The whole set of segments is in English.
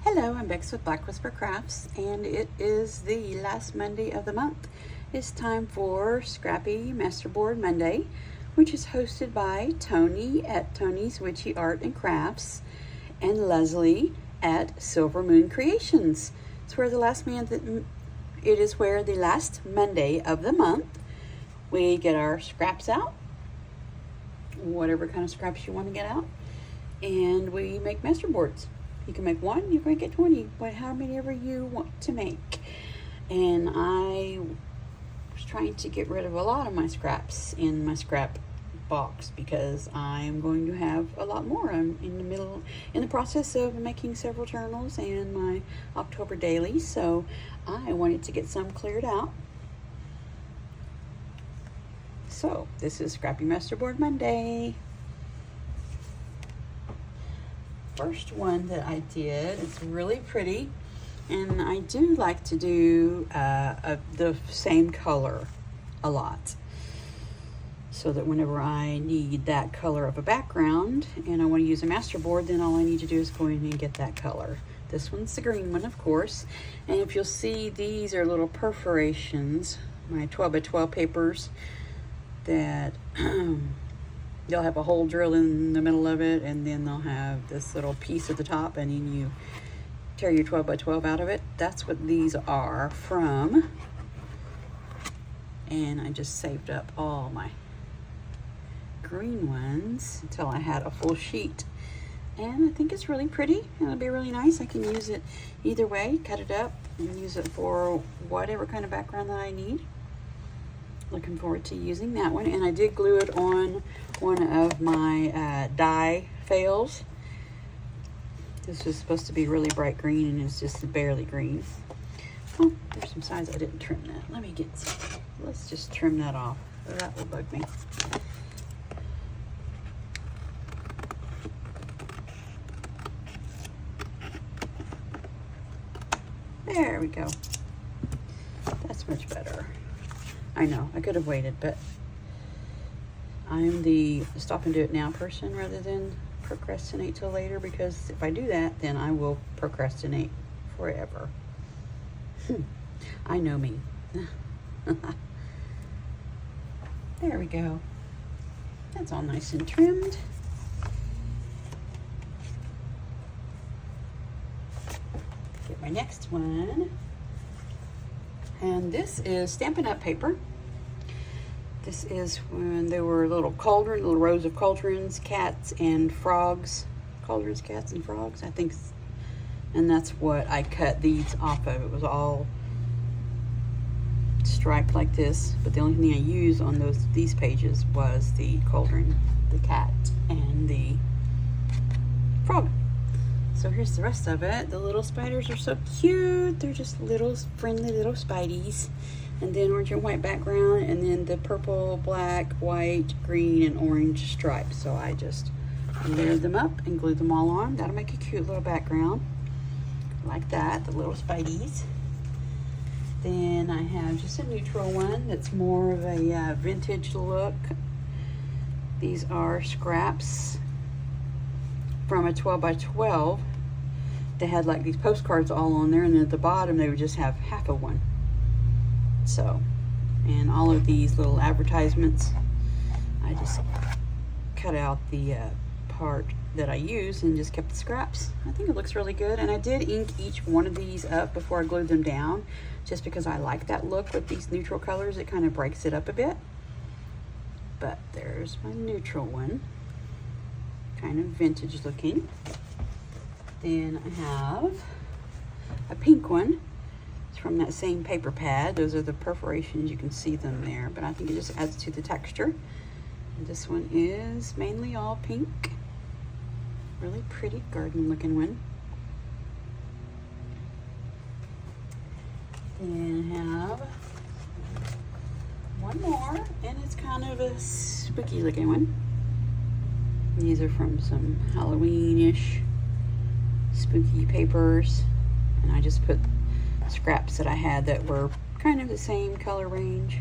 Hello, I'm Bex with Black Whisper Crafts, and it is the last Monday of the month. It's time for Scrappy Masterboard Monday, which is hosted by Toni at Toni's Witchy Art and Crafts and Leslie at Silver Moon Creations. It is where the last Monday of the month we get our scraps out, whatever kind of scraps you want to get out, and we make masterboards. You can make one, you can make 20, how many ever you want to make. And I was trying to get rid of a lot of my scraps in my scrap box because I'm going to have a lot more. I'm in the process of making several journals and my October daily, so I wanted to get some cleared out. So this is Scrappy Masterboard Monday. First one that I did, it's really pretty, and I do like to do the same color a lot, so that whenever I need that color of a background and I want to use a masterboard, then all I need to do is go in and get that color. This one's the green one, of course, and if you'll see, these are little perforations, my 12 by 12 papers that they'll have a hole drill in the middle of it, and then they'll have this little piece at the top, and then you tear your 12 by 12 out of it. That's what these are from. And I just saved up all my green ones until I had a full sheet. And I think it's really pretty. It'll be really nice. I can use it either way, cut it up and use it for whatever kind of background that I need. Looking forward to using that one. And I did glue it on one of my die fails. This was supposed to be really bright green, and it's just barely green. Oh, there's some sides I didn't trim that. Let me get some. Let's just trim that off. That will bug me. There we go. That's much better. I know, I could have waited, but I'm the stop and do it now person rather than procrastinate till later, because if I do that, then I will procrastinate forever. I know me. There we go. That's all nice and trimmed. Get my next one. And this is Stampin' Up! Paper. This is when there were little rows of cauldrons, cats, and frogs. Cauldrons, cats, and frogs, I think. And that's what I cut these off of. It was all striped like this, but the only thing I used on these pages was the cauldron, the cat, and the frog. So here's the rest of it. The little spiders are so cute. They're just little friendly little spideys. And then orange and white background, and then the purple, black, white, green, and orange stripes. So I just layered them up and glued them all on. That'll make a cute little background. Like that, the little spideys. Then I have just a neutral one that's more of a vintage look. These are scraps from a 12 by 12. They had like these postcards all on there, and then at the bottom they would just have half of one. So, and all of these little advertisements, I just cut out the part that I used and just kept the scraps. I think it looks really good, and I did ink each one of these up before I glued them down, just because I like that look with these neutral colors. It kind of breaks it up a bit. But there's my neutral one, kind of vintage looking. Then I have a pink one. It's from that same paper pad. Those are the perforations, you can see them there, but I think it just adds to the texture. And this one is mainly all pink. Really pretty garden looking one. Then I have one more, and it's kind of a spooky looking one. These are from some Halloween-ish spooky papers, and I just put scraps that I had that were kind of the same color range.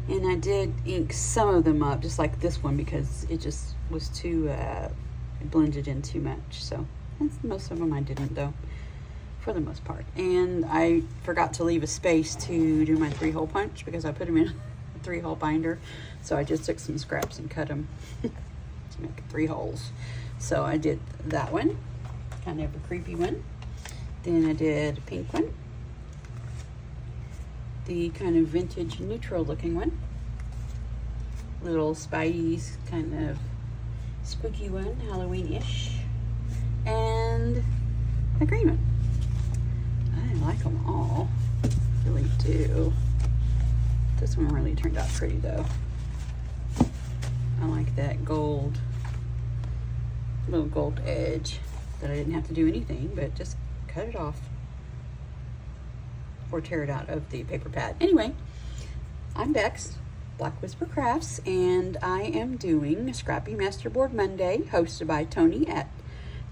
And I did ink some of them up, just like this one, because it just was too, it blended in too much. So And most of them I didn't though, for the most part. And I forgot to leave a space to do my 3-hole punch because I put them in a 3-hole binder. So I just took some scraps and cut them to make 3 holes. So I did that one, kind of a creepy one. Then I did a pink one, the kind of vintage neutral looking one, little Spidey's kind of spooky one, Halloween-ish, and a green one. I like them all, really do. This one really turned out pretty though. I like that gold, little gold edge that I didn't have to do anything, but just cut it off or tear it out of the paper pad. Anyway, I'm Bex, Black Whisper Crafts, and I am doing Scrappy Masterboard Monday, hosted by Toni at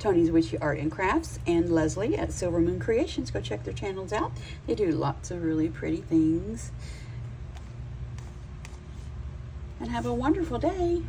Toni's Witchy Art and Crafts and Leslie at Silver Moon Creations. Go check their channels out. They do lots of really pretty things. And have a wonderful day.